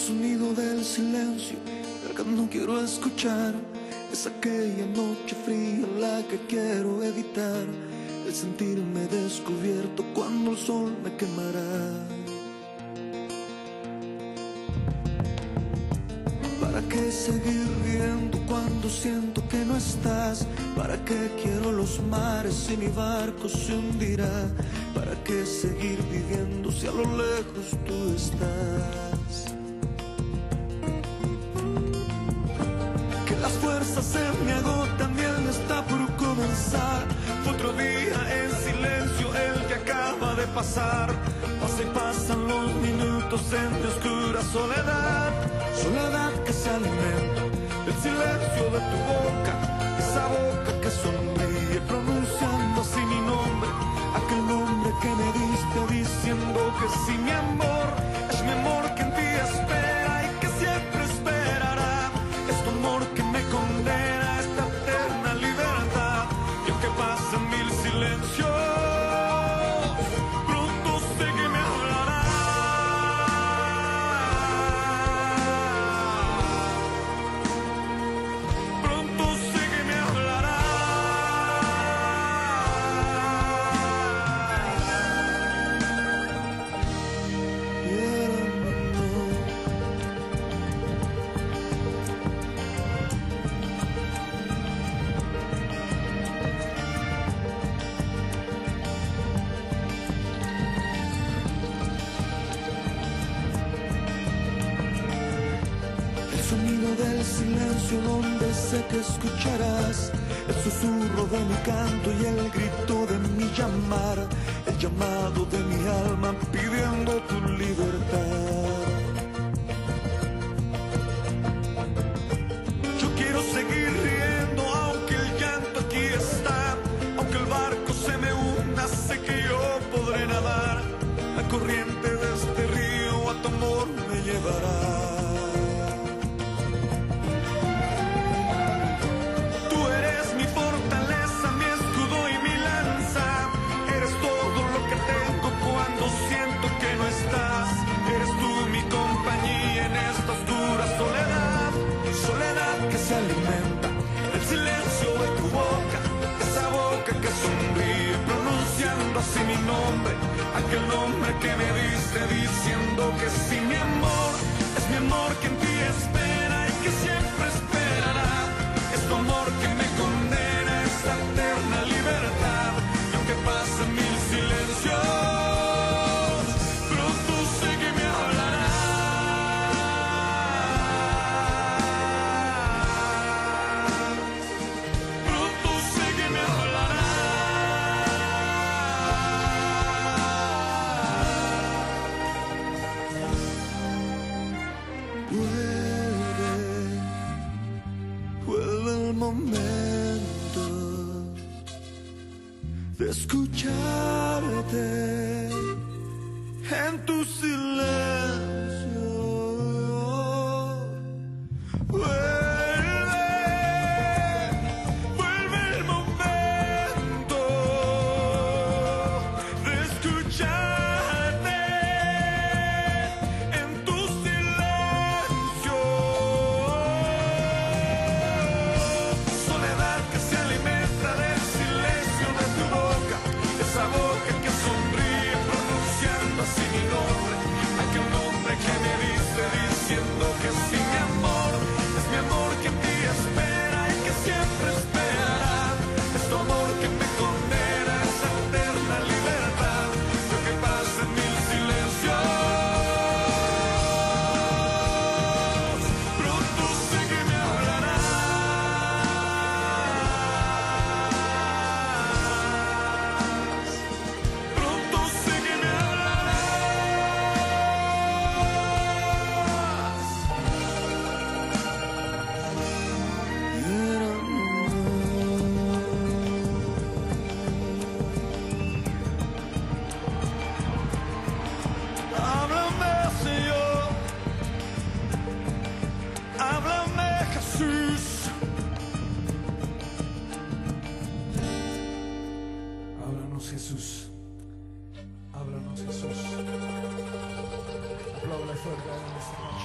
sonido del silencio, el que no quiero escuchar. Es aquella noche fría la que quiero evitar, el sentirme descubierto cuando el sol me quemará. ¿Para qué seguir riendo cuando siento que no estás? ¿Para qué quiero los mares si mi barco se hundirá? ¿Para qué seguir viviendo si a lo lejos tú estás? Que las fuerzas se me agotan y él está por comenzar. Fue otro día en silencio el que acaba de pasar. Pasa y pasan los minutos en mi oscura soledad. Soledad que se alimenta del silencio de tu boca, esa boca que sonríe pronunciando así mi nombre, aquel nombre que me diste diciendo que sí, mi amor, es mi amor que en ti espera y que siempre esperará. Es tu amor que me condena a esta eterna libertad. Y aunque pasen mil silencios, pronto sé que me hablará. El sonido del silencio donde sé que escucharás el susurro de mi canto y el grito de mi llamar, el llamado de mi alma pidiendo tu libertad. Yo quiero seguir riendo aunque el llanto aquí está, aunque el barco se me hunda, sé que yo podré nadar. La corriente de este río a tu amor me llevará. Eres tú mi compañía en esta oscura soledad. Soledad que se alimenta del silencio de tu boca, esa boca que sonríe pronunciando así mi nombre, aquel nombre que me diste diciendo que sí, mi amor, es mi amor que en ti espera y que siempre esperará. Es tu amor que me condena a esta eterna libertad. Y aunque pasen mil silencios, vuelve el momento de escucharte en tu silencio. Vuelve el momento de escucharte en tu silencio. Soledad que se alimenta del silencio de tu boca, esa boca que sonríe pronunciando así mi nombre, aquel nombre que me diste diciendo que sí, mi amor, es mi amor que en ti espera y que siempre esperará. Es tu amor que me condena a esa eterna libertad. Lo que pasa en mil silencios, pronto sé que me hablarás. Pronto sé que me háblame, Señor, háblame, Jesús. Háblanos, Jesús. Háblanos, Jesús. Aplauda fuerte a esta noche.